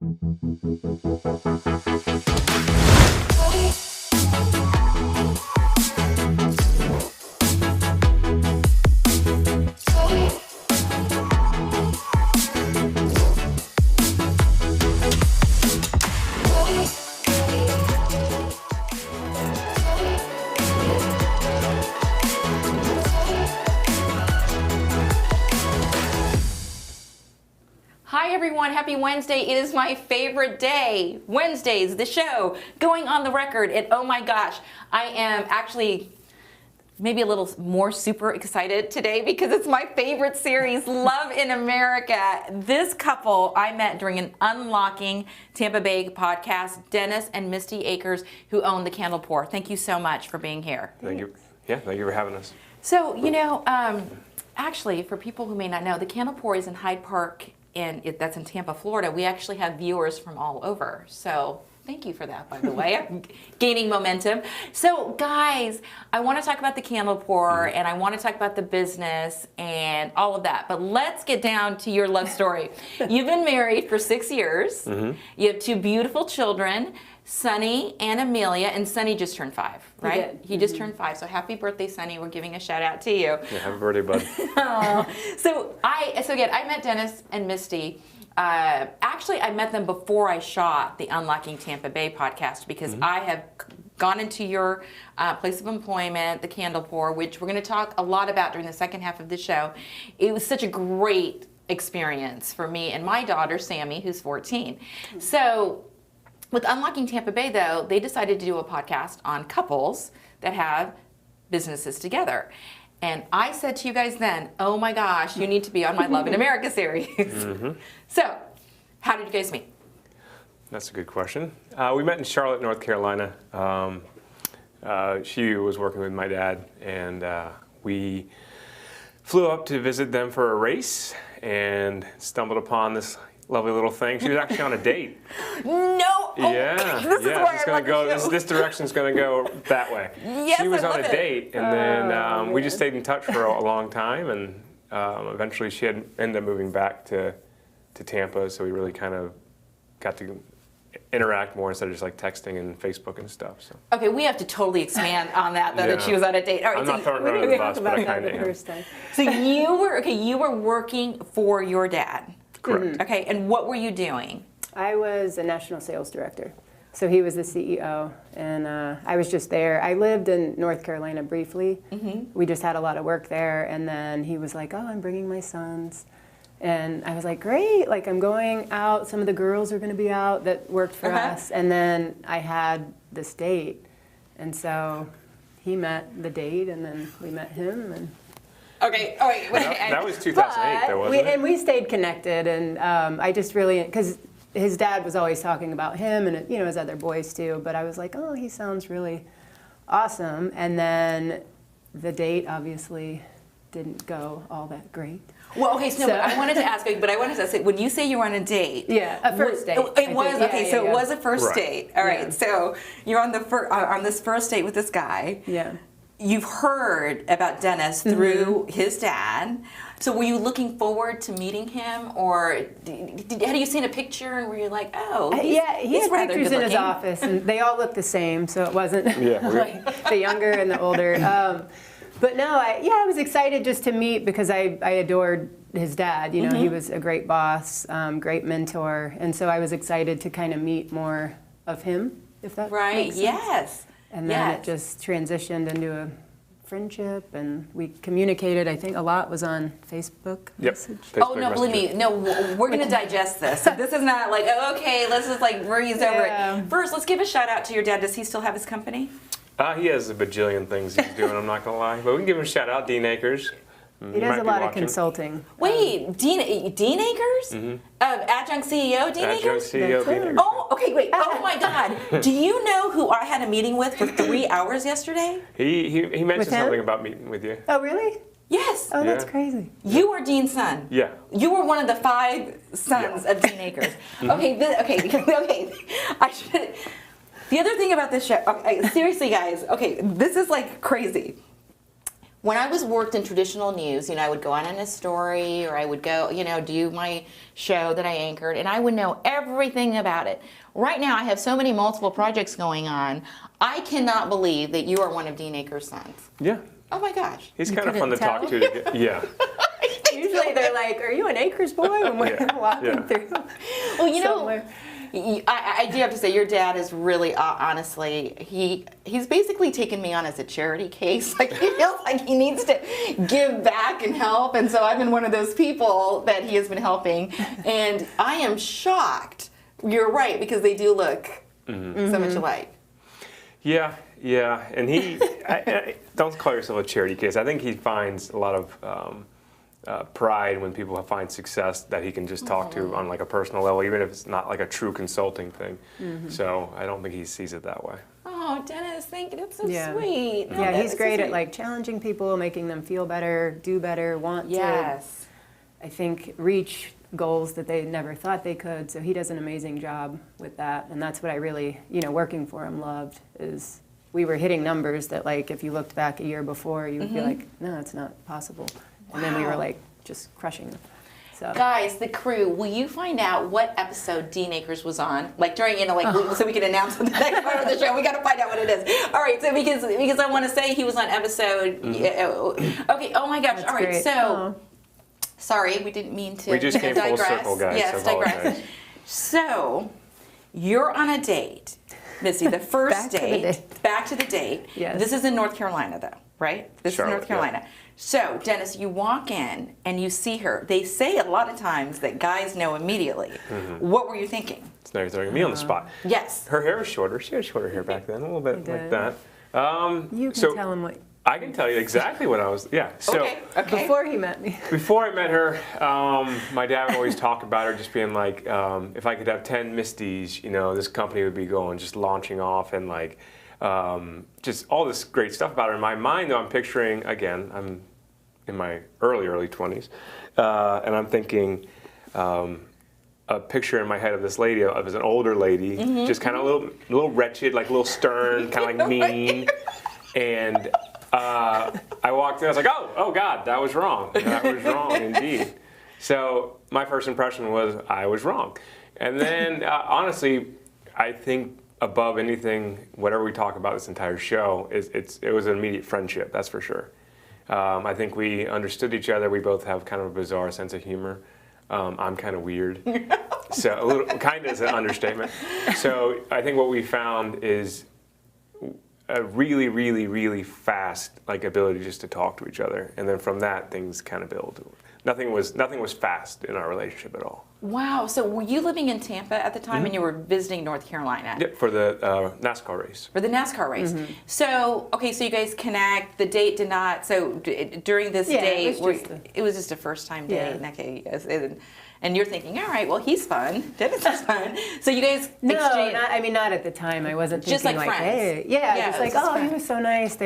Hi everyone, happy Wednesday. It is my favorite day. Wednesdays, the show, going on the record. And oh my gosh, I am actually maybe a little more super excited today because it's my favorite series, Love in America. This couple I met during an Unlocking Tampa Bay podcast, Dennis and Misty Akers, who own the Candle Pour. Thank you so much for being here. Thank you. Yeah, thank you for having us. So, actually, for people who may not know, the Candle Pour is in Hyde Park, that's in Tampa, Florida. We actually have viewers from all over. So thank you for that, by the way. I'm gaining momentum. So guys, I want to talk about the Candle Pour and I want to talk about the business and all of that. But let's get down to your love story. You've been married for 6 years. Mm-hmm. You have 2 beautiful children, Sonny and Amelia, and Sonny just turned 5, right? He just turned 5. So happy birthday, Sonny. We're giving a shout out to you. Yeah, happy birthday, bud. So again, I met Dennis and Misty. Actually, I met them before I shot the Unlocking Tampa Bay podcast because I have gone into your place of employment, the Candle Pour, which we're going to talk a lot about during the second half of the show. It was such a great experience for me and my daughter, Sammy, who's 14. So with Unlocking Tampa Bay, though, they decided to do a podcast on couples that have businesses together. And I said to you guys then, oh my gosh, you need to be on my Love in America series. So, how did you guys meet? That's a good question. We met in Charlotte, North Carolina. She was working with my dad, and we flew up to visit them for a race and stumbled upon this lovely little thing. She was actually on a date. No! Yeah, This is where it's going to go. This direction's going to go that way. Yes, she was I on love a date, and then we just man. stayed in touch for a long time, and eventually she had ended up moving back to Tampa, so we really kind of got to interact more instead of just like texting and Facebook and stuff. So. Okay, we have to totally expand on that, though, that she was on a date. All right, I'm not throwing her under the bus, but I kind of am. So you were working for your dad. Correct. Okay, and what were you doing? I was a national sales director. So he was the CEO, and I was just there. I lived in North Carolina briefly. We just had a lot of work there, and then he was like, oh, I'm bringing my sons. And I was like, great, like I'm going out. Some of the girls are going to be out that worked for us. And then I had this date. And so he met the date, and then we met him. And Okay, oh wait. That was 2008, though, wasn't it? And we stayed connected, and I just really, because his dad was always talking about him, and his other boys too. But I was like, oh, he sounds really awesome. And then the date obviously didn't go all that great. Well, okay, so but I wanted to ask, when you say you were on a date. Yeah, a first date. It was, okay, so it was a first Right. date. All right, so you're on on this first date with this guy. Yeah. You've heard about Dennis through his dad. So were you looking forward to meeting him, or had you seen a picture and were you like, oh, He had rather pictures in his good-looking? office, and they all looked the same, so it wasn't Yeah, the younger and the older. But no, I was excited just to meet because I adored his dad. He was a great boss, great mentor, and so I was excited to kind of meet more of him, if that makes sense. Yes. And then it just transitioned into a friendship, and we communicated. I think a lot was on Facebook message. Oh, no, believe me. No, we're going to digest this. This is not like, oh, okay, let's just like breeze over it. First, let's give a shout out to your dad. Does he still have his company? He has a bajillion things he's doing, I'm not going to lie. But we can give him a shout out, Dean Akers. He does a lot of consulting. Wait, Dean Akers? Adjunct CEO Dean Akers? Adjunct CEO Dean Akers. Oh, okay, wait. Oh my God. Do you know who I had a meeting with for 3 hours yesterday? He mentioned With him? something about meeting with you. Oh, really? Yes. Oh, that's Yeah. crazy. You were Dean's son. Yeah. You were one of the 5 sons of Dean Akers. Okay. I should. The other thing about this show, okay, seriously, guys. Okay, this is like crazy. when I was worked in traditional news, I would go on in a story, or I would go, do my show that I anchored, and I would know everything about it. Right now, I have so many multiple projects going on. I cannot believe that you are one of Dean Akers' sons. Yeah. Oh my gosh. He's kind of fun to talk to. Yeah. Usually they're like, "Are you an Akers boy?" When we're walking through. Well, somewhere. I do have to say, your dad is really, honestly, he's basically taken me on as a charity case. Like, he feels like he needs to give back and help, and so I've been one of those people that he has been helping, and I am shocked. You're right, because they do look so much alike. Yeah, and I don't call yourself a charity case. I think he finds a lot of pride when people find success that he can just talk to on like a personal level, even if it's not like a true consulting thing. So I don't think he sees it that way. Oh, Dennis, thank you. That's so Yeah. sweet. No, Yeah, that he's is great so at like challenging people, making them feel better, do better, want Yes. to, I think, reach goals that they never thought they could. So he does an amazing job with that. And that's what I really, working for him loved, is we were hitting numbers that, like, if you looked back a year before, you would be like, no, it's not possible. And then we were like just crushing them. So. Guys, the crew, will you find out what episode Dean Akers was on? Like during, so we can announce the next part of the show. We got to find out what it is. All right, so because I want to say he was on episode. Okay. Oh my gosh. That's all right. great. So, sorry, we didn't mean to. We just came full digress. circle, guys. Yes, I digress. apologize. So, you're on a date, Misty. The first Back to the date. Back to the date. Yes. This is in North Carolina, though, right? This Charlotte, is North Carolina. yeah. So, Dennis, you walk in and you see her. They say a lot of times that guys know immediately. What were you thinking? So now you're throwing me on the spot. Yes. Her hair was shorter. She had shorter hair back then, a little bit like did. that. You can so tell him what, I can tell you exactly what I was. Yeah. So Okay. before he met me. before I met her, my dad would always talk about her just being like, if I could have 10 Misties, this company would be going, just launching off, and like, just all this great stuff about her. In my mind, though, I'm picturing, again, I'm in my early 20s, and I'm thinking a picture in my head of this lady, of an older lady, just kind of a little wretched, like a little stern, kind of like mean, and I walked in, I was like, oh God, that was wrong. That was wrong indeed. So my first impression was I was wrong. And then honestly, I think above anything, whatever we talk about this entire show, it was an immediate friendship, that's for sure. I think we understood each other. We both have kind of a bizarre sense of humor. I'm kind of weird. So a little, kind of is an understatement. So I think what we found is a really fast ability just to talk to each other, and then from that things kind of build. Nothing was fast in our relationship at all. Wow. So were you living in Tampa at the time and you were visiting North Carolina? Yep, for the NASCAR race. For the NASCAR race. So, okay, so you guys connect. The date did not. So during this date, it was just a first time date. Yeah. Okay, yes, and you're thinking, all right, well, he's fun. Dennis is fun. So you guys exchanged. Not at the time. I wasn't thinking Just like friends. hey, just like, just he friends. was so nice.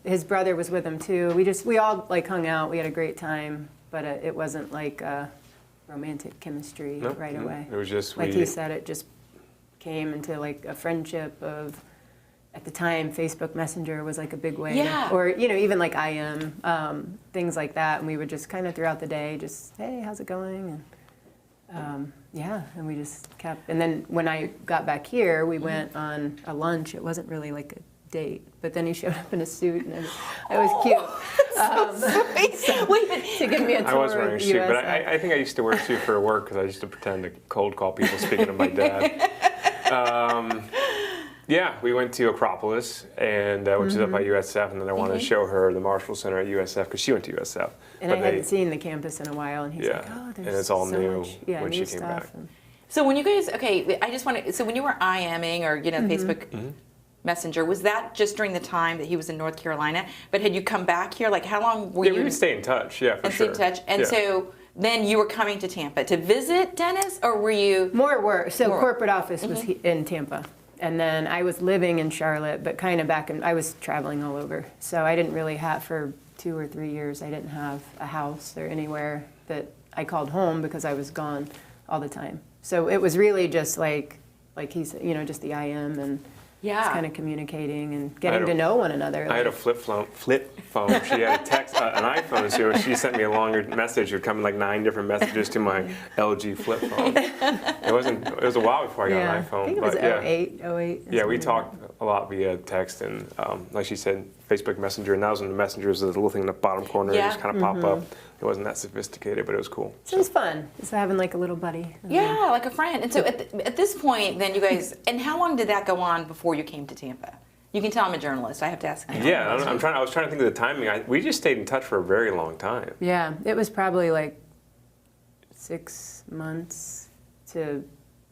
His brother was with him too. We all like hung out. We had a great time, but it wasn't like romantic chemistry right away. It was just like he said, it just came into like a friendship of. At the time, Facebook Messenger was like a big way, or even like IM, things like that, and we would just kind of throughout the day, just hey, how's it going, and and we just kept. And then when I got back here, we went on a lunch. It wasn't really like a date, but then he showed up in a suit, and it was cute. Wait, but To give me a tour. I was wearing a suit, of but USA. I think I used to wear a suit for work because I used to pretend to cold call people speaking of my dad. We went to Acropolis, and which is up by USF, and then I wanted to show her the Marshall Center at USF because she went to USF. And I hadn't seen the campus in a while, and he's like, there's and it's all so new much, when new she came stuff. back. so when you guys, I just want to, so when you were IMing or, Facebook Messenger, was that just during the time that he was in North Carolina? But had you come back here? Like, how long were you? We would stay in touch, for and sure. stay in touch. And so then you were coming to Tampa to visit Dennis, or were you? More work. So More. corporate office was in Tampa. And then I was living in Charlotte, but kind of I was traveling all over. So I didn't really have, for 2 or 3 years, I didn't have a house or anywhere that I called home because I was gone all the time. So it was really just like he said, just the IM and Yeah. Just kind of communicating and getting to know one another. I had a flip phone. She had a text, an iPhone, so she sent me a longer message. It would come like 9 different messages to my LG flip phone. It was a while before I got an iPhone. I think it was but 08. Yeah, we talked a lot via text and, like she said, Facebook Messenger. And that was when the Messenger was the little thing in the bottom corner. Yeah. It just kind of pop up. It wasn't that sophisticated, but it was cool. So it was fun. Just having like a little buddy. Yeah, like a friend. And so at this point, then you guys, and how long did that go on before you came to Tampa? You can tell I'm a journalist. I have to ask. Yeah, I was trying to think of the timing. We just stayed in touch for a very long time. Yeah, it was probably like 6 months to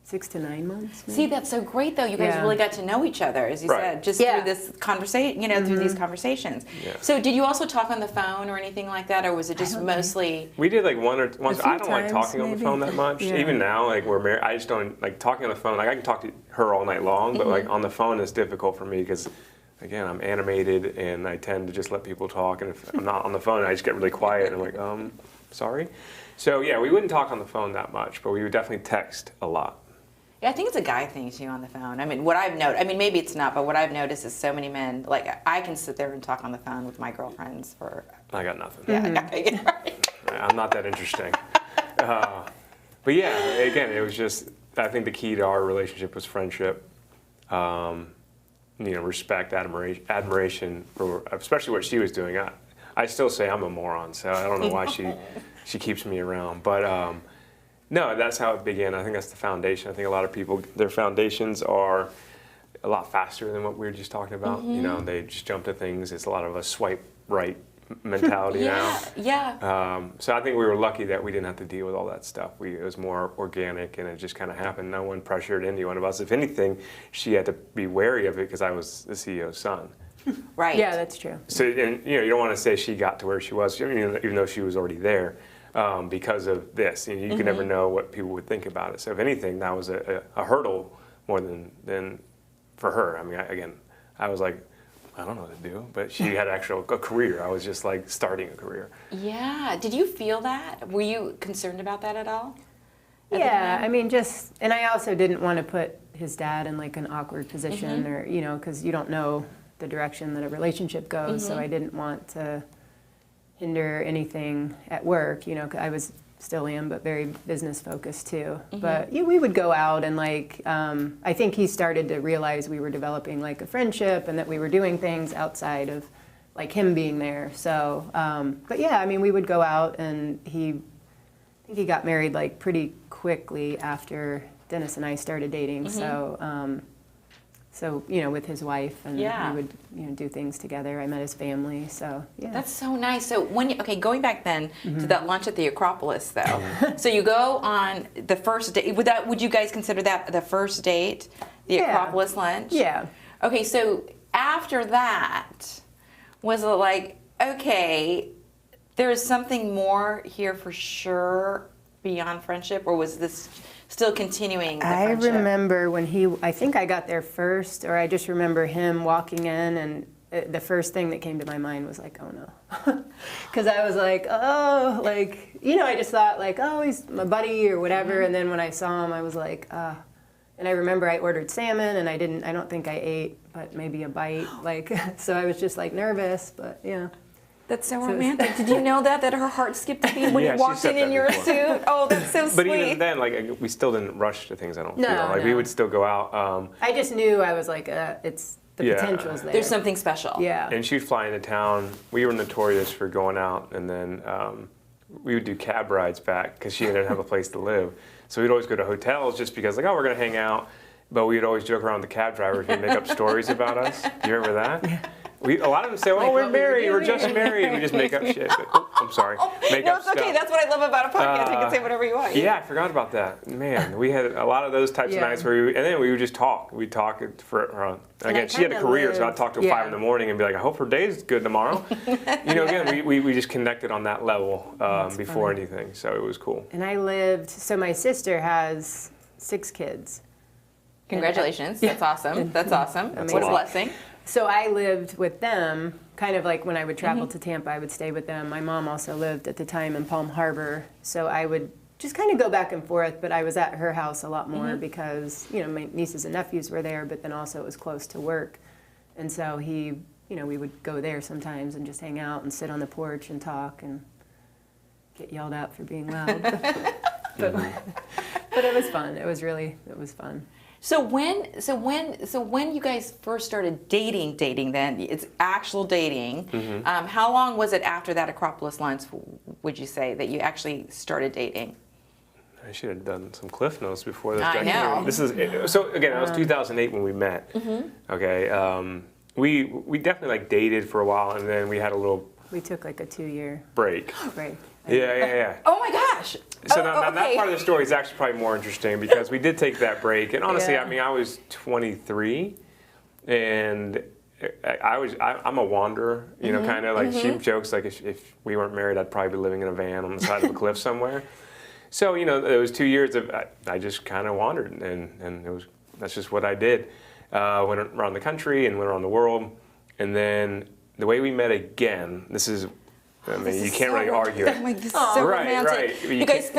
6 to 9 months. Maybe. See, that's so great, though. You guys really got to know each other, as you said, just through this conversation, through these conversations. Yeah. So did you also talk on the phone or anything like that, or was it just mostly? We did like once. I don't like talking on the maybe. phone that much. Yeah. Even now, like we're married, I just don't like talking on the phone. Like I can talk to her all night long, but like on the phone it's difficult for me because, again, I'm animated and I tend to just let people talk. And if I'm not on the phone, I just get really quiet and I'm like, sorry. So yeah, we wouldn't talk on the phone that much, but we would definitely text a lot. Yeah, I think it's a guy thing too on the phone. I mean, what I've noticed, maybe it's not, but what I've noticed is so many men, like I can sit there and talk on the phone with my girlfriends for. I got nothing. Yeah, right. I'm not that interesting. But yeah, again, it was just, I think the key to our relationship was friendship, respect, admiration for, especially what she was doing. I still say I'm a moron, so I don't know why she keeps me around. But no, that's how it began. I think that's the foundation. I think a lot of people, their foundations are a lot faster than what we were just talking about. They just jump to things. It's a lot of a swipe right mentality now. Yeah. So I think we were lucky that we didn't have to deal with all that stuff. It was more organic, and it just kind of happened. No one pressured any one of us. If anything, she had to be wary of it because I was the CEO's son. Right. Yeah, that's true. So, and you don't want to say she got to where she was, even though she was already there, because of this. You can never know what people would think about it. So if anything, that was a hurdle more than for her. I mean, I was like, I don't know what to do, but she had a career. I was just like starting a career. Yeah. Did you feel that? Were you concerned about that at all? Yeah, I mean, and I also didn't want to put his dad in like an awkward position or, because you don't know the direction that a relationship goes. So I didn't want to hinder anything at work, 'cause I was still am, but very business focused too. But yeah, we would go out and like, I think he started to realize we were developing like a friendship and that we were doing things outside of like him being there. So, but yeah, I mean, we would go out and I think he got married like pretty quickly after Dennis and I started dating. So, with his wife, and we would, do things together. I met his family, so yeah. That's so nice. So going back then to that lunch at the Acropolis, though. So you go on the first date. Would you guys consider that the first date, the Acropolis lunch? Yeah. Okay, so after that, was it like, okay, there's something more here for sure beyond friendship, or was this still continuing the friendship? I remember when I think I got there first, or I just remember him walking in, and the first thing that came to my mind was like, oh no. Because I was like, I just thought like, oh, he's my buddy or whatever. And then when I saw him, I was like, and I remember I ordered salmon, and I don't think I ate, but maybe a bite. So I was just like nervous, but yeah. That's so romantic. Did you know that her heart skipped a beat when you walked in your suit? Oh, that's so sweet. But even then, we still didn't rush to things. I don't feel we would still go out. I just knew I was like, it's the potential's there. There's something special. Yeah. And she'd fly into town. We were notorious for going out, and then we would do cab rides back because she didn't have a place to live. So we'd always go to hotels just because, we're going to hang out. But we'd always joke around with the cab drivers and make up stories about us. Do you remember that? Yeah. A lot of them say, we're married, we're just married. We just make up shit. But, I'm sorry. Make up it's okay. stuff. That's what I love about a podcast. You can say whatever you want. Yeah, I forgot about that. Man, we had a lot of those types of nights where and then we would just talk. We'd talk for, again, she had a career, so I'd talk till 5 in the morning and be like, I hope her day's good tomorrow. Again, we just connected on that level before anything, so it was cool. And so my sister has 6 kids. Congratulations. That's awesome. That's awesome. What a blessing. So I lived with them, kind of like when I would travel to Tampa, I would stay with them. My mom also lived at the time in Palm Harbor, so I would just kind of go back and forth. But I was at her house a lot more because, you know, my nieces and nephews were there, but then also it was close to work. And so he, you know, we would go there sometimes and just hang out and sit on the porch and talk and get yelled at for being loud. But it was fun. It was fun. So when you guys first started dating then, it's actual dating. How long was it after that Acropolis lunch, would you say, that you actually started dating? I should have done some cliff notes before this. I know. So again, it was 2008 when we met. Okay, we definitely like dated for a while, and then we had a little. We took like a 2-year break. break. Yeah. Oh my gosh. So now that part of the story is actually probably more interesting because we did take that break, and honestly, I mean, I was 23, and I'm a wanderer, you know, kind of like she jokes like if we weren't married, I'd probably be living in a van on the side of a cliff somewhere. So you know, it was 2 years of I just kind of wandered, and that's just what I did. Went around the country and went around the world, and then the way we met again. This is. I mean, you can't really argue it. This is so romantic. Right. You guys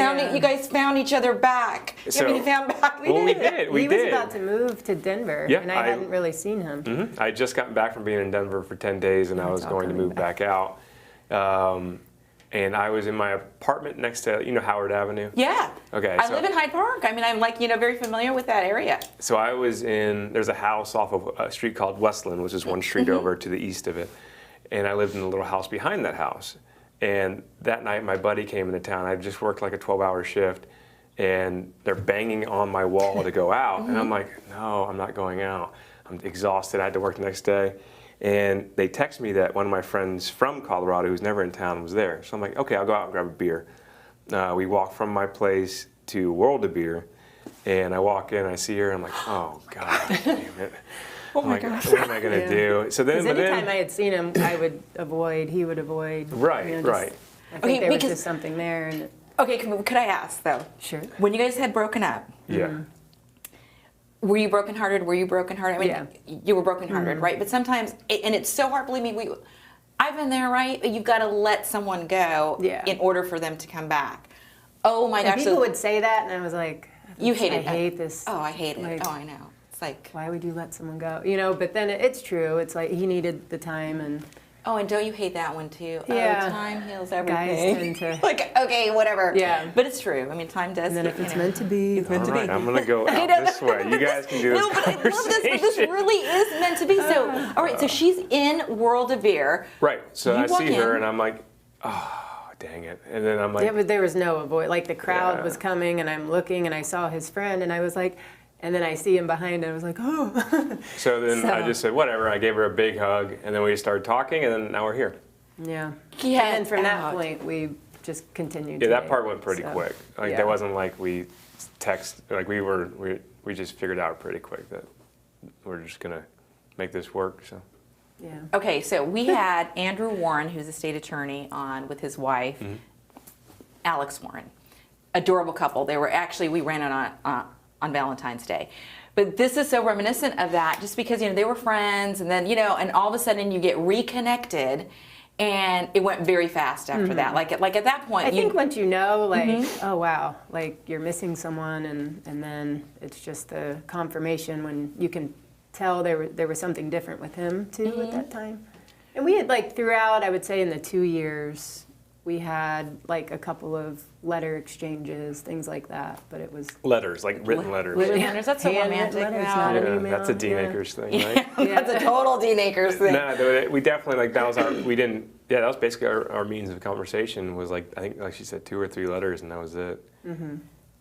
found each other back. So, you found back. We did. He was about to move to Denver, and I hadn't really seen him. I had just gotten back from being in Denver for 10 days, and I was going to move back out. And I was in my apartment next to, you know, Howard Avenue? Yeah. Okay. I live in Hyde Park. I mean, I'm like, you know, very familiar with that area. So I was there's a house off of a street called Westland, which is one street over to the east of it. And I lived in a little house behind that house. And that night, my buddy came into town. I just worked like a 12-hour shift, and they're banging on my wall to go out. And I'm like, no, I'm not going out. I'm exhausted. I had to work the next day. And they text me that one of my friends from Colorado, who's never in town, was there. So I'm like, okay, I'll go out and grab a beer. We walk from my place to World of Beer, and I walk in, I see her, and I'm like, oh, God damn it. Oh my gosh. What am I going to do? So then, Anytime I had seen him, I would avoid, he would avoid. Right, you know, right. I think there was just something there. And Okay, could I ask, though? Sure. When you guys had broken up, Yeah. were you brokenhearted? Were you brokenhearted? I mean, Yeah. you were brokenhearted, right? But sometimes, and it's so hard, believe me, I've been there, right? You've got to let someone go in order for them to come back. Oh my gosh. people would say that, and I was like, You hate it. I hate this. Oh, I hate it. Like, Oh, I know. It's like, why would you let someone go? You know, but then it's true. It's like he needed the time, and oh, and don't you hate that one too? Yeah. Oh, time heals guys everything. tend to. Like, okay, whatever. Yeah. But it's true. I mean, time does. And then heal, if it's you know. meant to be, It's meant to All right, be. I'm going to go out this way. You guys can do this No, but I love this. But this conversation. really is meant to be. So, all right. So she's in World of Beer. Right. So You I walk see her, in. and I'm like, oh, dang it. And then I'm like, there was no avoid. Like the crowd Yeah. was coming, and I'm looking, and I saw his friend, and I was like, and then I see him behind, and I was like, oh. so then I So- just said, whatever. I gave her a big hug, and then we started talking, and then now we're here. Yeah. Get And then from that out. point, we just continued. Yeah, to that date. part went pretty So, quick. Like yeah. there wasn't like we text, like we just figured out pretty quick that we're just going to make this work, so. Yeah. Okay, so we had Andrew Warren, who's a state attorney, on with his wife, Alex Warren. Adorable couple. They were actually, we ran it on Valentine's Day. But this is so reminiscent of that, just because, you know, they were friends, and then, you know, and all of a sudden you get reconnected, and it went very fast after that. Like at that point, I think once you know, like, oh wow, like you're missing someone, and then it's just the confirmation when you can tell there was something different with him too at that time. And we had like throughout, I would say in the 2 years, we had like a couple of letter exchanges, things like that. But it was Letters, like written letters. Written letters, that's so handwritten romantic letters, now. not an Yeah, email. that's a Dean yeah. Akers thing, right? That's a total Dean Akers thing. No, we definitely, like, that was our, we didn't, yeah, that was basically our means of conversation was like, I think, like she said, 2 or 3 letters, and that was it.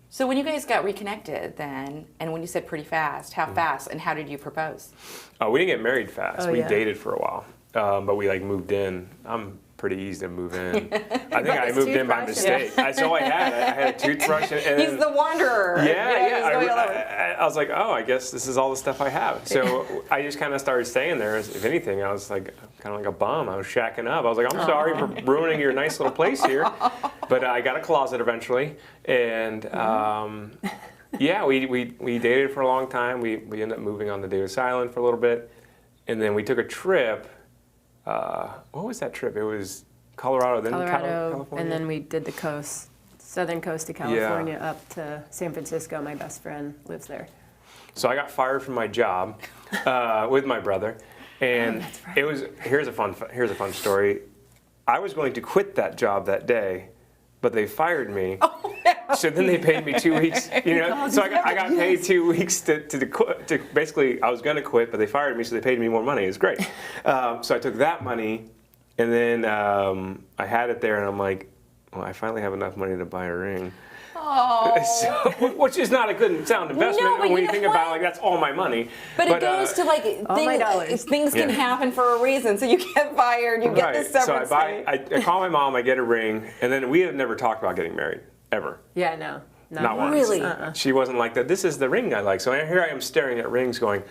So when you guys got reconnected then, and when you said pretty fast, how fast, and how did you propose? Oh, we didn't get married fast. Oh, We yeah. dated for a while, but we like moved in. I'm pretty easy to move in. I think I his moved in by toothbrush? mistake. That's all I had. I had a toothbrush. And He's the wanderer. yeah. He's going all over. I was like, oh, I guess this is all the stuff I have. So I just kind of started staying there. If anything, I was like kind of like a bum. I was shacking up. I was like, I'm sorry for ruining your nice little place here, but I got a closet eventually, and yeah, we dated for a long time. We ended up moving on to Davis Island for a little bit, and then we took a trip. What was that trip? It was Colorado, then Colorado, California. and then we did the coast. southern coast of California up to San Francisco. My best friend lives there. So I got fired from my job with my brother, and it was here's a fun story. I was going to quit that job that day, but they fired me. Oh, no. So then they paid me 2 weeks. You know, so I got paid 2 weeks to basically I was going to quit, but they fired me, so they paid me more money. It was great. So I took that money, and then I had it there, and I'm like, well, I finally have enough money to buy a ring. Oh. So, which is not a good sound investment No, but when you you know think what? about like that's all my money. But it goes to like all my dollars. things can Yeah. happen for a reason. So you get fired, you get the severance. So I call my mom, I get a ring, and then we have never talked about getting married ever. Yeah, no. Not once. Really? She wasn't like that. This is the ring I like. So here I am staring at rings, going,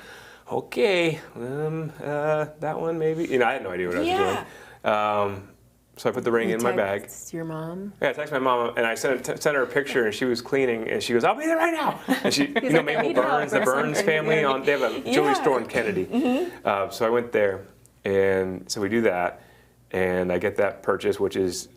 okay, that one maybe. You know, I had no idea what I was doing. So I put the ring in my bag. Text your mom? Yeah, I texted my mom, and I sent her a picture, and she was cleaning, and she goes, "I'll be there right now." And she, you know, like, "I Mabel need help Burns, the or Burns something." family, they have a jewelry store in Kennedy. So I went there, and so we do that, and I get that purchase, which is,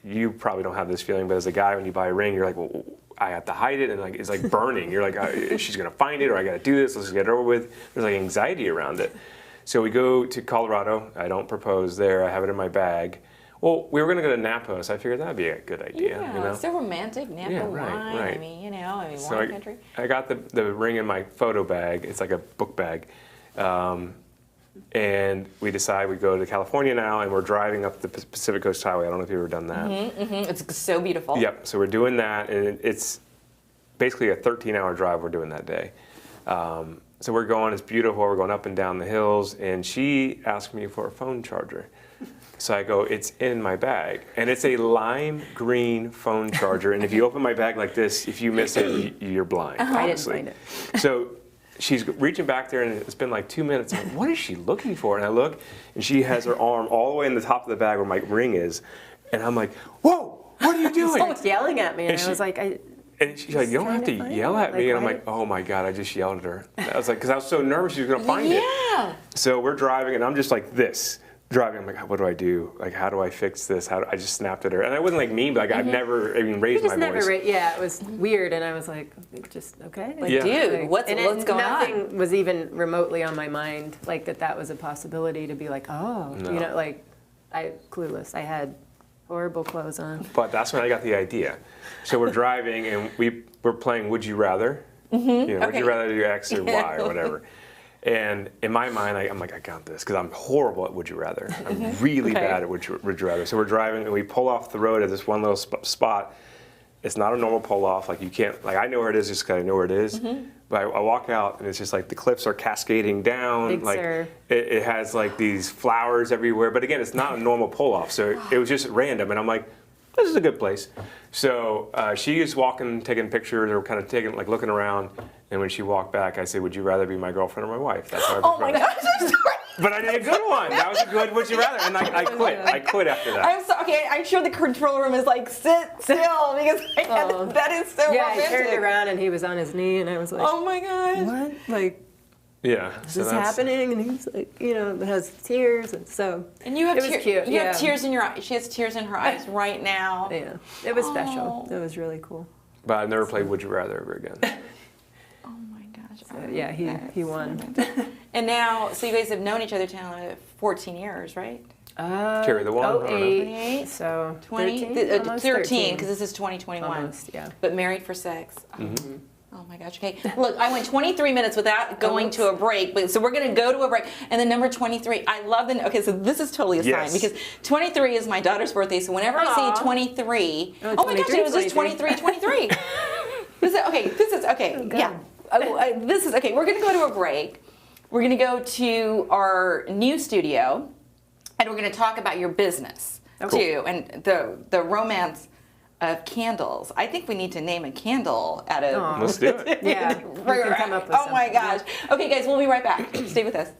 you probably don't have this feeling, but as a guy, when you buy a ring, you're like, well, I have to hide it, and like it's like burning. You're like, she's gonna find it, or I gotta do this. Let's get it over with. There's like anxiety around it. So we go to Colorado. I don't propose there. I have it in my bag. Well, we were going to go to Napa, so I figured that'd be a good idea. Yeah, you know? so romantic, Napa Yeah, wine. right. I mean, you know, So wine country. I got the ring in my photo bag. It's like a book bag. And we decide we go to California now, and we're driving up the Pacific Coast Highway. I don't know if you've ever done that. It's so beautiful. Yep, so we're doing that, and it's basically a 13-hour drive we're doing that day. So we're going, it's beautiful, we're going up and down the hills, and she asked me for a phone charger. So I go, it's in my bag. And it's a lime green phone charger. And if you open my bag like this, if you miss it, you're blind, honestly. I didn't find it. So she's reaching back there, and it's been like 2 minutes. I'm like, what is she looking for? And I look, and she has her arm all the way in the top of the bag where my ring is. And I'm like, whoa, what are you doing? Someone's yelling at me, and And I was like, And she's like, you don't have to trying to yell find at it. me. And I'm Like, like, oh my God, I just yelled at her. I was like, because I was so nervous she was going to find it. Yeah. So we're driving, and I'm just like this. Driving, I'm like, what do I do? Like, how do I fix this? I just snapped at her. And I wasn't like mean, but like, I've never even raised my voice. yeah, it was weird, and I was like, just okay. Like, Yeah. dude, what's going on? Nothing was even remotely on my mind, like that was a possibility to be like, oh, No. you know, like, clueless. I had horrible clothes on. But that's when I got the idea. So we're driving, and we're playing Would You Rather? You know, would you rather do X or Y or whatever? And in my mind, I'm like, I got this, because I'm horrible at Would You Rather. I'm really bad at Would You Rather. So we're driving, and we pull off the road at this one little spot. It's not a normal pull off. Like, you can't, like, I know where it is just because I know where it is. But I walk out, and it's just like the cliffs are cascading down. Big like Sur. it has like these flowers everywhere. But again, it's not a normal pull off. So it was just random, and I'm like, this is a good place. So she is walking, taking pictures, or kind of taking, like, looking around. And when she walked back, I said, would you rather be my girlfriend or my wife? That's how I Oh my proposed. gosh, I'm sorry. But I did a good one. That was a good Would You Rather. And I quit. I quit after that. I'm so okay. I'm sure the control room is like, sit still, because that is so Yeah, I romantic. turned around, and he was on his knee, and I was like, Oh my gosh. what? Like, Yeah. is this happening? And he's like, you know, has tears, and so. And you have It was cute, You have yeah. tears in your eyes. She has tears in her eyes right now. Yeah, it was special. It was really cool. But I've never played Would You Rather ever again. Oh my gosh. So, yeah, he won. And now, so you guys have known each other 14 years, right? Carry the one. I don't know. 08, so 20? 13, almost 13, because this is 2021. Almost, yeah. But married for sex. Oh my gosh. Okay. Look, I went 23 minutes without going to a break, but so we're going to go to a break. And then number 23, I love the. Okay, so this is totally a sign Yes. because 23 is my daughter's birthday. So whenever I Aw. say 23, Oh, oh my gosh, it was just 23. 23. This is okay. Yeah. This is okay. We're going to go to a break. We're going to go to our new studio, and we're going to talk about your business too, and the romance of candles. I think we need to name a candle out of. Aw. Let's do it. Yeah, we can come up with Oh my something. gosh. Okay, guys, we'll be right back. Stay with us.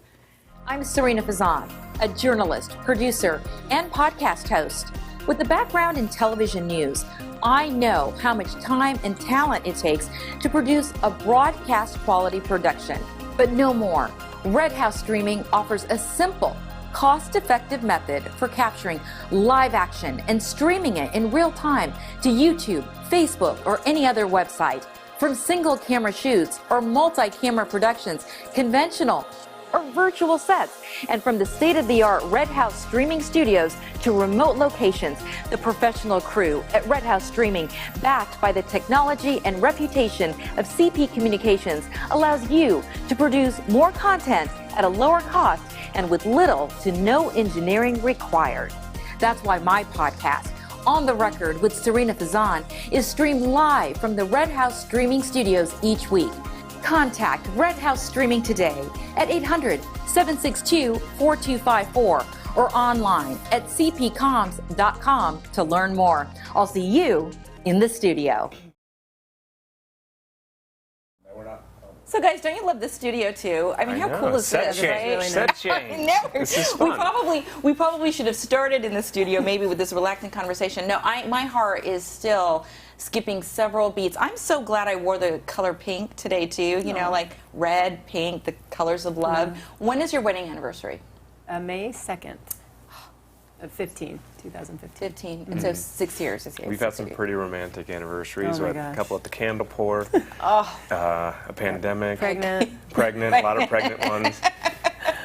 I'm Sarina Fazan, a journalist, producer, and podcast host. With a background in television news, I know how much time and talent it takes to produce a broadcast quality production. But no more. Red House Streaming offers a simple, cost-effective method for capturing live action and streaming it in real time to YouTube, Facebook, or any other website. From single camera shoots or multi-camera productions, conventional or virtual sets, and from the state-of-the-art Red House Streaming Studios to remote locations, the professional crew at Red House Streaming, backed by the technology and reputation of CP Communications, allows you to produce more content at a lower cost and with little to no engineering required. That's why my podcast, On the Record with Sarina Fazan, is streamed live from the Red House Streaming Studios each week. Contact Red House Streaming today at 800-762-4254 or online at cpcoms.com to learn more. I'll see you in the studio. So guys, don't you love this studio too? I mean, how cool is this, right? Set change. This is fun. We probably should have started in the studio maybe with this relaxing conversation. No, my heart is still skipping several beats. I'm so glad I wore the color pink today too. You know, like red, pink, the colors of love. When is your wedding anniversary? May 2nd of 2015. 15. And so 6 years this year. We've had some pretty romantic anniversaries. Oh my We had a gosh. couple at the candle pour, a pandemic, Pregnant. a lot of pregnant ones.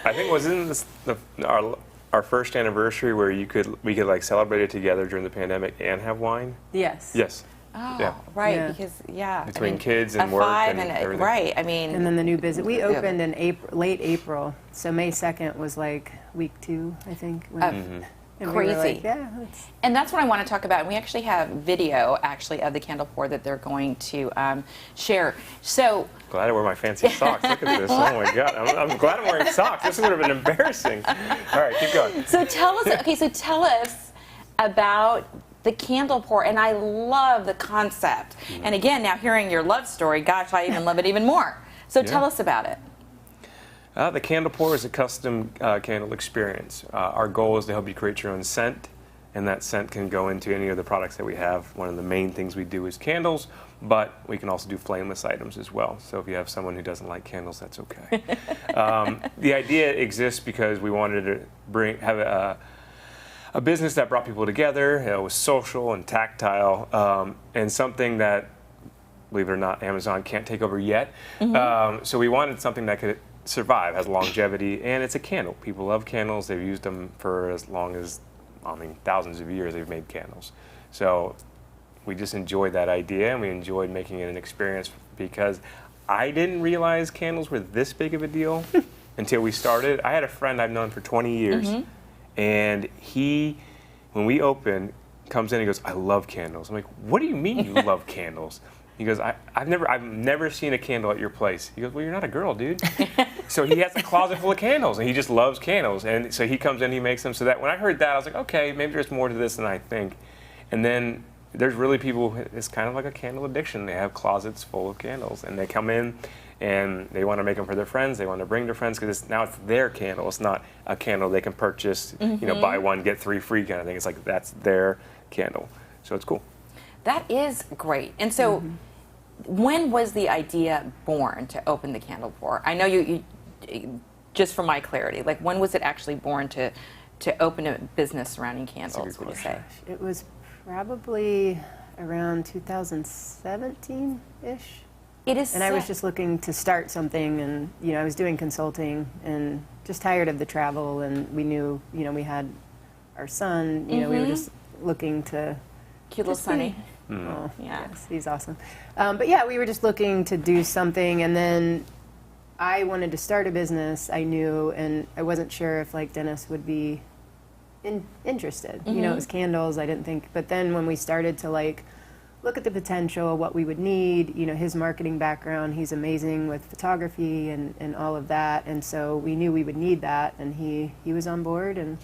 I think wasn't this our first anniversary where we could like celebrate it together during the pandemic and have wine? Yes. Yes. Oh, Yeah. right, Yeah. because, Between kids and a work 5 and everything. right, I mean. And then the new business. We opened in late April, so May 2nd was like week 2, I think. when- and we were Crazy. like, yeah, it's And that's what I want to talk about. And we actually have video, actually, of the candle pour that they're going to share. So, Glad I wear my fancy socks. Look at this. Oh my God. I'm glad I'm wearing socks. This would have been embarrassing. All right, keep going. so tell us. Okay, so tell us about the candle pour, and I love the concept. And again, now hearing your love story, gosh, I even love it even more. So tell us about it. The candle pour is a custom candle experience. Our goal is to help you create your own scent, and that scent can go into any of the products that we have. One of the main things we do is candles, but we can also do flameless items as well. So if you have someone who doesn't like candles, that's okay. The idea exists because we wanted to have a business that brought people together. It was social and tactile, and something that, believe it or not, Amazon can't take over yet. So we wanted something that could survive, has longevity, and it's a candle. People love candles. They've used them for as long as, thousands of years they've made candles. So we just enjoyed that idea, and we enjoyed making it an experience because I didn't realize candles were this big of a deal until we started. I had a friend I've known for 20 years, and he, when we opened, comes in and goes, "I love candles." I'm like, "What do you mean you love candles?" He goes, I've never seen a candle at your place. He goes, "Well, you're not a girl, dude." So he has a closet full of candles, and he just loves candles. And so he comes in, he makes them. So that when I heard that, I was like, okay, maybe there's more to this than I think. And then there's really people, it's kind of like a candle addiction. They have closets full of candles, and they come in, and they want to make them for their friends. They want to bring their friends because now it's their candle. It's not a candle they can purchase, buy one, get 3 free kind of thing. It's like that's their candle. So it's cool. That is great. And so, when was the idea born to open the candle pour? I know you just for my clarity, like when was it actually born to open a business surrounding candles, would you say? It was probably around 2017-ish. It is. And I was just looking to start something, and I was doing consulting and just tired of the travel, and we knew, we had our son, we were just looking to cute little Sonny. Oh, Yeah. yes, he's awesome. But yeah, we were just looking to do something, and then I wanted to start a business. I knew, and I wasn't sure if like Dennis would be interested. It was candles. I didn't think, but then when we started to like look at the potential, what we would need, his marketing background, he's amazing with photography and all of that, and so we knew we would need that, and he was on board, and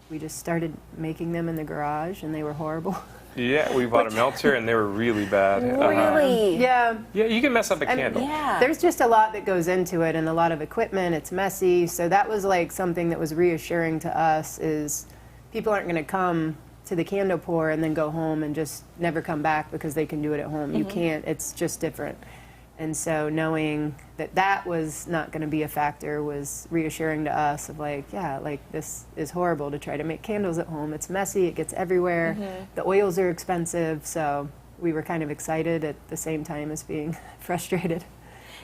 we just started making them in the garage, and they were horrible. Yeah, we bought a melter, and they were really bad. Really? Yeah. Yeah, you can mess up a candle. Yeah. There's just a lot that goes into it and a lot of equipment. It's messy. So that was like something that was reassuring to us is people aren't going to come to the candle pour and then go home and just never come back because they can do it at home. You can't. It's just different. And so knowing that that was not going to be a factor was reassuring to us of like, yeah, like this is horrible to try to make candles at home. It's messy, it gets everywhere, the oils are expensive, so we were kind of excited at the same time as being frustrated.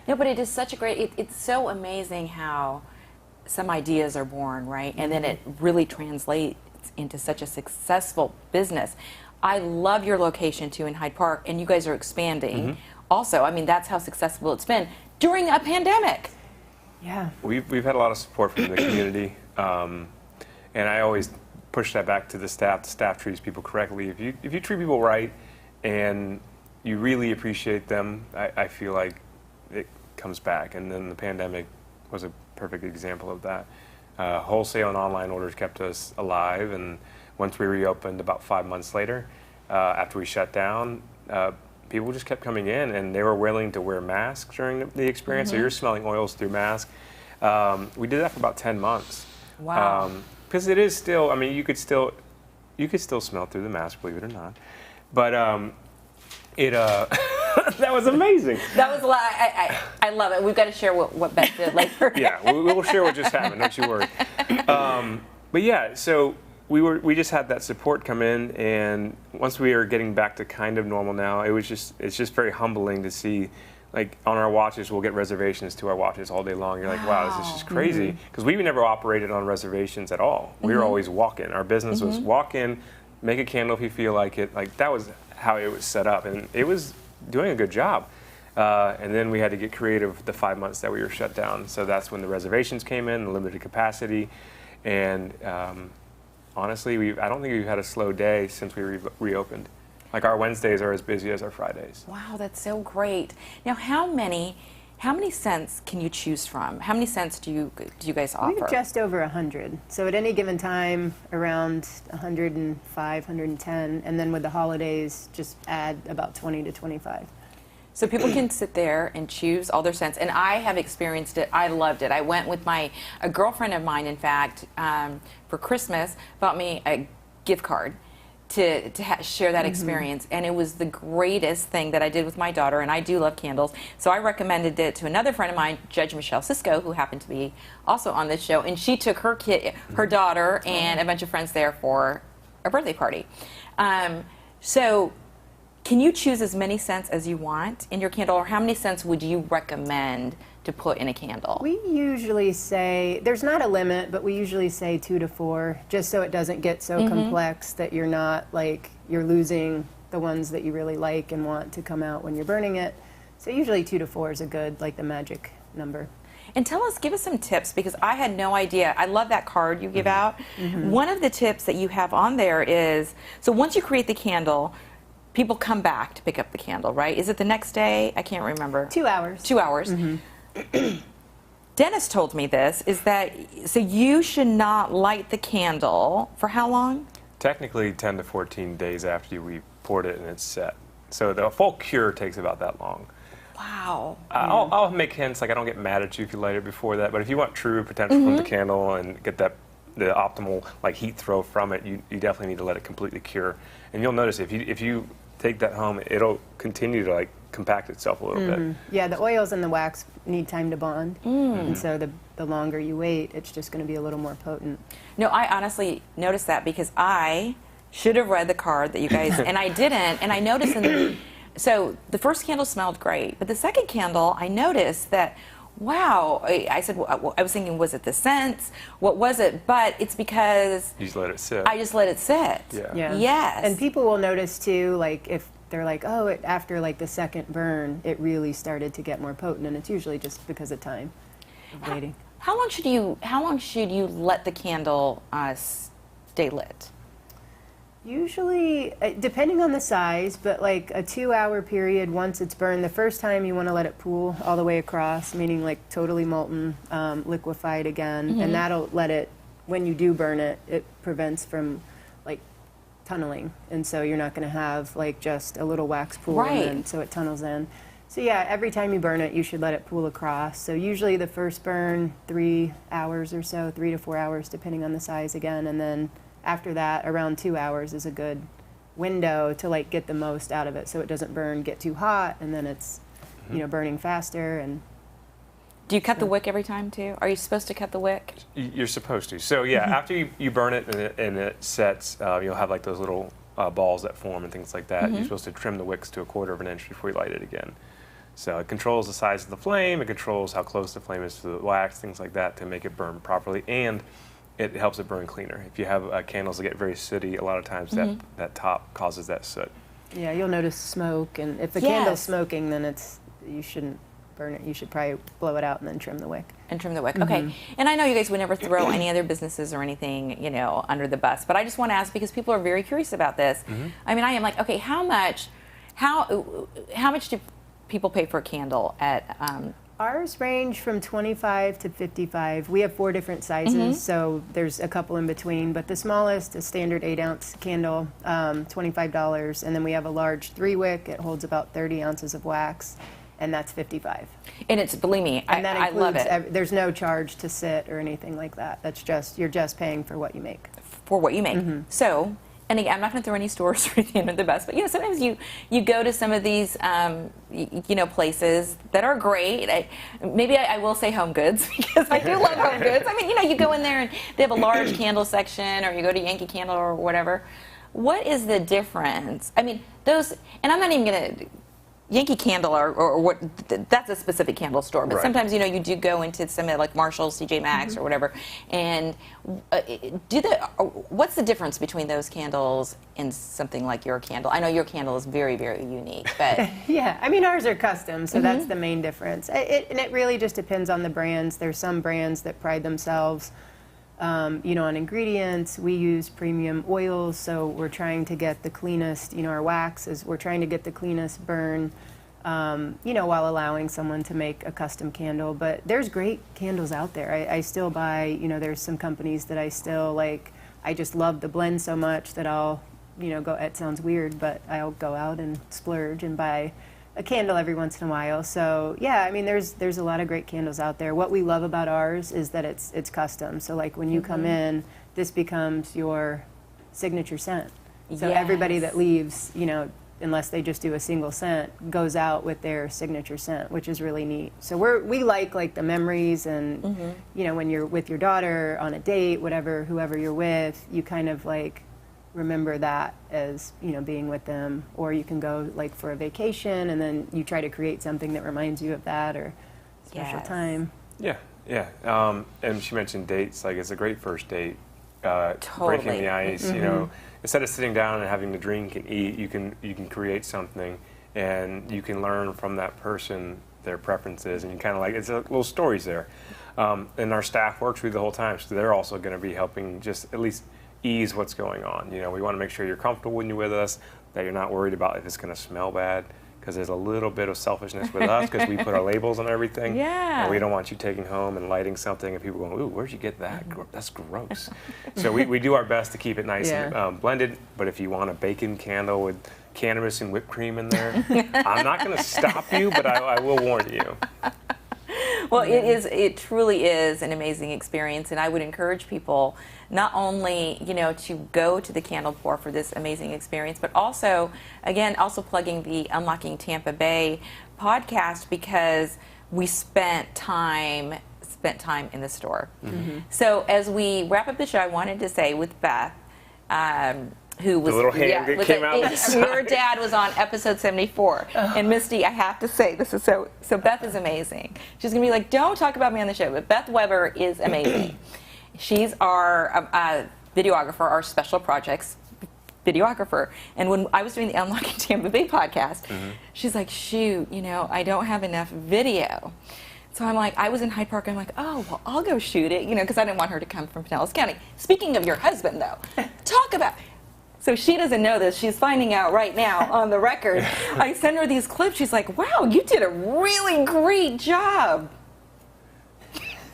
No, but it is such a great, it's so amazing how some ideas are born, right? And then it really translates into such a successful business. I love your location too in Hyde Park, and you guys are expanding. Also, I mean, that's how successful it's been during a pandemic. Yeah. We've had a lot of support from the community, and I always push that back to the staff. The staff treats people correctly. If you treat people right and you really appreciate them, I feel like it comes back. And then the pandemic was a perfect example of that. Wholesale and online orders kept us alive, and once we reopened about 5 months later, after we shut down, people just kept coming in, and they were willing to wear masks during the experience. So you're smelling oils through masks. We did that for about 10 months. Wow. Because it is still, I mean, you could still smell through the mask, believe it or not. But that was amazing. That was a lot. I love it. We've got to share what Beth did later. Yeah, we'll share what just happened. Don't you worry. But yeah, so we just had that support come in, and once we are getting back to kind of normal now, it's just very humbling to see. Like on our watches, we'll get reservations to our watches all day long. You're like, wow, this is just crazy. Because we never operated on reservations at all. We were always walk-in. Our business was walk in, make a candle if you feel like it. Like that was how it was set up, and it was doing a good job. And then we had to get creative the 5 months that we were shut down. So that's when the reservations came in, the limited capacity, and honestly, I don't think we've had a slow day since we reopened. Like our Wednesdays are as busy as our Fridays. Wow, that's so great. Now, how many scents can you choose from? How many scents do you guys offer? We have just over 100. So at any given time, around 105, 110, and then with the holidays, just add about 20 to 25. So people can sit there and choose all their scents, and I have experienced it. I loved it. I went with a girlfriend of mine, in fact, for Christmas, bought me a gift card to share that experience, and it was the greatest thing that I did with my daughter, and I do love candles, so I recommended it to another friend of mine, Judge Michelle Cisco, who happened to be also on this show, and she took her daughter and a bunch of friends there for a birthday party. So can you choose as many scents as you want in your candle, or how many scents would you recommend to put in a candle? We usually say, there's not a limit, but we usually say 2 to 4, just so it doesn't get so complex that you're not like, you're losing the ones that you really like and want to come out when you're burning it. So usually 2 to 4 is a good, like the magic number. And give us some tips, because I had no idea. I love that card you give out. One of the tips that you have on there is, so once you create the candle, people come back to pick up the candle, right? Is it the next day? I can't remember. 2 hours. 2 hours. Dennis told me this, is that, so you should not light the candle for how long? Technically 10 to 14 days after we poured it and it's set. So the full cure takes about that long. Wow. I'll make hints, like I don't get mad at you if you light it before that, but if you want true potential from the candle and get the optimal like heat throw from it, you definitely need to let it completely cure. And you'll notice if you take that home, it'll continue to like compact itself a little bit. Yeah, the oils and the wax need time to bond, and so the longer you wait, it's just going to be a little more potent. No, I honestly noticed that, because I should have read the card that you guys, and I didn't, and I noticed so the first candle smelled great, but the second candle, I noticed that, wow, I said, I was thinking, was it the scents? What was it? But it's because You just let it sit. I just let it sit. Yeah. Yes. And people will notice too, like if they're like, oh, after like the second burn, it really started to get more potent, and it's usually just because of time of waiting. How long should you let the candle stay lit? Usually, depending on the size, but like a 2-hour period once it's burned. The first time you want to let it pool all the way across, meaning like totally molten, liquefied again, and that'll let it, when you do burn it, it prevents from like tunneling, and so you're not going to have like just a little wax pool, Right. and then, so it tunnels in. So yeah, every time you burn it, you should let it pool across. So usually the first burn, 3 hours or so, 3 to 4 hours, depending on the size again, and then after that, around 2 hours is a good window to like get the most out of it, so it doesn't burn, get too hot, and then it's burning faster. And do you cut the wick every time too? Are you supposed to cut the wick? You're supposed to. So yeah, after you burn it and it sets, you'll have like those little balls that form and things like that. You're supposed to trim the wicks to 1/4 of an inch before you light it again. So it controls the size of the flame, it controls how close the flame is to the wax, things like that, to make it burn properly, and it helps it burn cleaner. If you have candles that get very sooty, a lot of times that top causes that soot. Yeah, you'll notice smoke, and if the candle's smoking, then you shouldn't burn it. You should probably blow it out and then trim the wick. And trim the wick. Okay. And I know you guys would never throw any other businesses or anything, under the bus, but I just want to ask because people are very curious about this. I mean, I am like, okay, how much do people pay for a candle at? Ours range from 25 to 55. We have 4 different sizes, so there's a couple in between. But the smallest, a standard 8-ounce candle, $25, and then we have a large 3-wick. It holds about 30 ounces of wax, and that's $55. And it's, believe me, I love it. There's no charge to sit or anything like that. That's just, you're just paying for what you make. For what you make. So, and again, I'm not going to throw any stores or anything under the bus, but sometimes you go to some of these places that are great. Maybe I will say Home Goods because I do love Home Goods. I mean, you go in there and they have a large candle section, or you go to Yankee Candle or whatever. What is the difference? I mean, those, and I'm not even going to. Yankee Candle or what? That's a specific candle store, but sometimes you do go into some like Marshalls, TJ Maxx, or whatever. And what's the difference between those candles and something like your candle? I know your candle is very, very unique, but yeah, I mean ours are custom, so that's the main difference. And it really just depends on the brands. There's some brands that pride themselves, on ingredients. We use premium oils, so we're trying to get the cleanest, our waxes, we're trying to get the cleanest burn, while allowing someone to make a custom candle. But there's great candles out there. I still buy, there's some companies that I still like. I just love the blend so much that I'll, go, it sounds weird, but I'll go out and splurge and buy a candle every once in a while. So yeah, I mean, there's a lot of great candles out there. What we love about ours is that it's custom. So like when you come in, this becomes your signature scent. So everybody that leaves, unless they just do a single scent, goes out with their signature scent, which is really neat. So we like the memories, and when you're with your daughter on a date, whoever you're with, you kind of like remember that as being with them. Or you can go like for a vacation, and then you try to create something that reminds you of that or special time. Yeah. And she mentioned dates. Like, it's a great first date. Totally. Breaking the ice. Instead of sitting down and having to drink and eat, you can create something, and you can learn from that person their preferences, and you kind of like, it's little stories there. And our staff works with you the whole time, so they're also going to be helping just at least ease what's going on. We want to make sure you're comfortable when you're with us, that you're not worried about if it's going to smell bad, because there's a little bit of selfishness with us because we put our labels on everything. Yeah. And we don't want you taking home and lighting something and people going, ooh, where'd you get that? That's gross. So we do our best to keep it nice and blended, but if you want a bacon candle with cannabis and whipped cream in there, I'm not going to stop you, but I will warn you. Well, it truly is an amazing experience, and I would encourage people not only, to go to the Candle Pour for this amazing experience, but also plugging the Unlocking Tampa Bay podcast, because we spent time in the store. So as we wrap up the show, I wanted to say with Beth, who was the little hand that came out. Your dad was on episode 74, and Misty, I have to say, this is so Beth is amazing. She's gonna be like, don't talk about me on the show, but Beth Weber is amazing. She's our videographer, our special projects videographer. And when I was doing the Unlocking Tampa Bay podcast, she's like, shoot, I don't have enough video. So I'm like, I was in Hyde Park, I'm like, oh, well, I'll go shoot it, because I didn't want her to come from Pinellas County. Speaking of your husband, though, talk about. So she doesn't know this. She's finding out right now on the record. I send her these clips. She's like, wow, you did a really great job.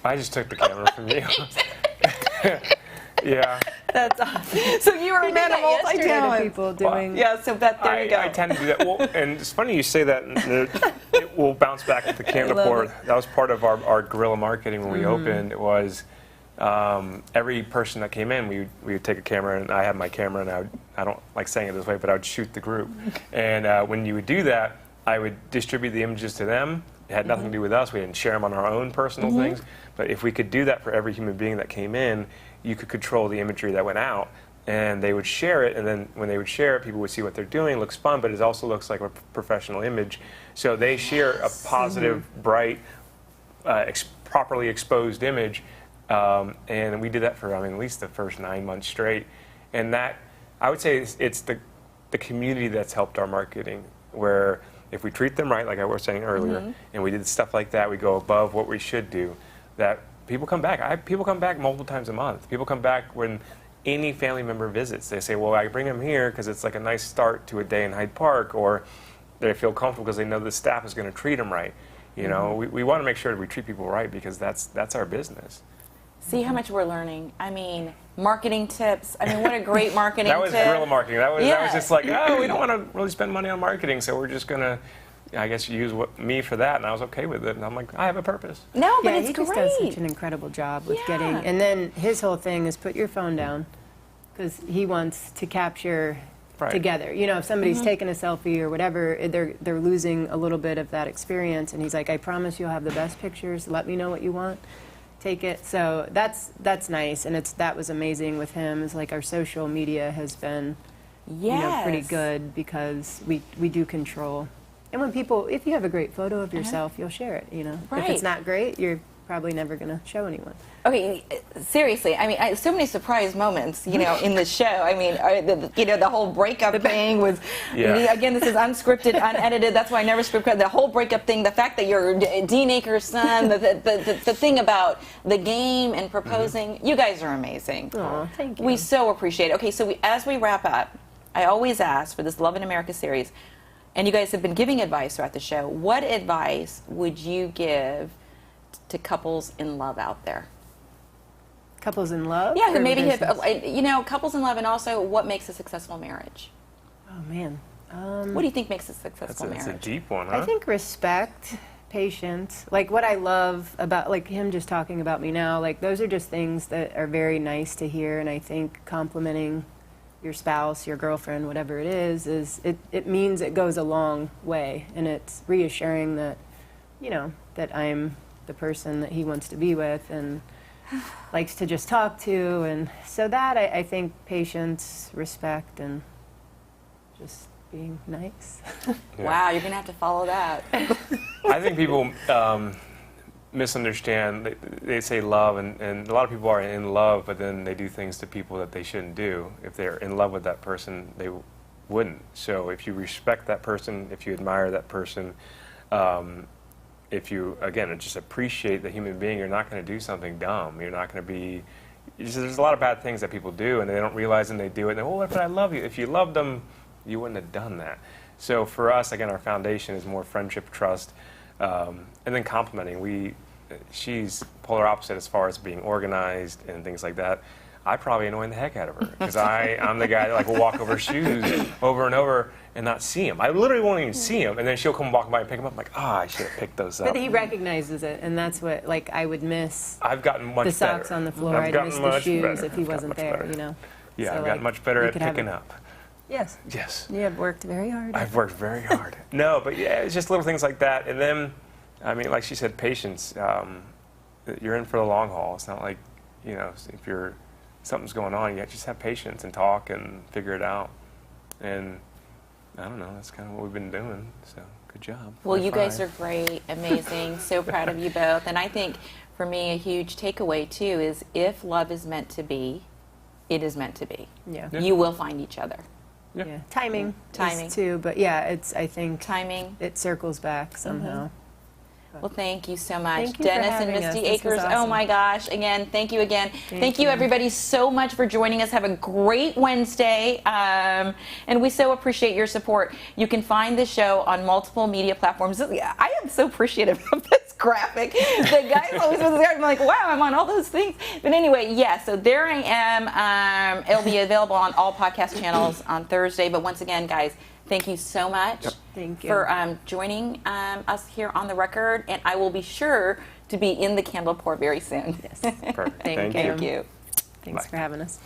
I just took the camera from you. Yeah. That's awesome. So you were a man of multi-talent. People doing. Yeah, so Beth, there you go. I tend to do that. Well, and it's funny you say that. It will bounce back to the Candle Pour. That was part of our guerrilla marketing when we opened. It was every person that came in, we would take a camera, and I had my camera, and I don't like saying it this way, but I would shoot the group. And when you would do that, I would distribute the images to them. It had nothing to do with us. We didn't share them on our own personal things. But if we could do that for every human being that came in, you could control the imagery that went out. And they would share it, and then when they would share it, people would see what they're doing. It looks fun, but it also looks like a professional image. So they share a positive, bright, properly exposed image. And we did that for, at least the first 9 months straight. And that, I would say, it's the community that's helped our marketing, where if we treat them right, like I was saying earlier, and we did stuff like that, we go above what we should do, that people come back. People come back multiple times a month. People come back when any family member visits. They say, well, I bring them here because it's like a nice start to a day in Hyde Park, or they feel comfortable because they know the staff is going to treat them right. You know, we want to make sure that we treat people right, because that's our business. See how much we're learning. I mean, marketing tips. I mean, what a great marketing That was tip. guerrilla marketing. That was just like, oh, we don't want to really spend money on marketing, so we're just going to, I guess, use me for that. And I was okay with it. And I'm like, I have a purpose. No, but yeah, it's he great. just does such an incredible job with getting, and then his whole thing is put your phone down, because he wants to capture together. You know, if somebody's taking a selfie or whatever, they're losing a little bit of that experience. And he's like, I promise you'll have the best pictures. Let me know what you want. Take it. So that's nice, and that was amazing with him. Is like our social media has been, pretty good, because we do control. And when people, if you have a great photo of yourself, you'll share it. You know, if it's not great, you're probably never going to show anyone. Okay, seriously. I mean, so many surprise moments, in the show. I mean, the whole breakup thing was, again, this is unscripted, unedited. That's why I never script. The whole breakup thing, the fact that you're Dean Akers' son, the thing about the game and proposing. You guys are amazing. Oh, thank you. We so appreciate it. Okay, so as we wrap up, I always ask for this Love in America series, and you guys have been giving advice throughout the show. What advice would you give to couples in love out there? Couples in love? Yeah, who maybe have, couples in love, and also what makes a successful marriage? Oh, man. What do you think makes a successful marriage? That's a deep one, huh? I think respect, patience. Like, what I love about, like, him just talking about me now, like, those are just things that are very nice to hear. And I think complimenting your spouse, your girlfriend, whatever it is it means it goes a long way. And it's reassuring that, that I'm the person that he wants to be with and likes to just talk to. And so that, I think, patience, respect, and just being nice. Wow, you're going to have to follow that. I think people misunderstand. They say love, and a lot of people are in love, but then they do things to people that they shouldn't do. If they're in love with that person, they wouldn't. So if you respect that person, if you admire that person, if you, again, just appreciate the human being, you're not going to do something dumb. You're not going to be... There's a lot of bad things that people do, and they don't realize, and they do it. And what if I love you? If you loved them, you wouldn't have done that. So for us, again, our foundation is more friendship, trust, and then complimenting. She's polar opposite as far as being organized and things like that. I probably annoy the heck out of her, because I'm the guy that will walk over shoes over and over and not see them. I literally won't even see them, and then she'll come walking by and pick them up. I'm like, I should have picked those up. But he recognizes it, and that's what, like, I would miss. I've gotten much better. The socks on the floor. I'd miss the shoes if he wasn't there, Yeah, so, I've gotten much better at picking up. Yes. Yes. You have worked very hard. I've worked very hard. No, but yeah, it's just little things like that. And then, I mean, like she said, patience. You're in for the long haul. It's not like, if something's going on, you just have patience and talk and figure it out. And I don't know, that's kind of what we've been doing. So good job. Well, you guys are great, amazing. So proud of you both. And I think for me, a huge takeaway too is if love is meant to be, it is meant to be. Yeah. You will find each other. Yeah. Timing. Timing. Too, but yeah, I think timing. It circles back somehow. Well, thank you so much. Thank you Dennis for and having Misty us. This was Akers. awesome. Oh my gosh. Again, thank you again. Thank you you. everybody so much for joining us. Have a great Wednesday. And we so appreciate your support. You can find the show on multiple media platforms. I am so appreciative of this graphic. The guys always with this. I'm like, wow, I'm on all those things. But anyway, yeah, so there I am. It'll be available on all podcast channels on Thursday. But once again, guys, thank you so much Thank you. for joining us here on the record, and I will be sure to be in the candle pour very soon. Yes. Perfect. Thank Thank you. Thanks for having us.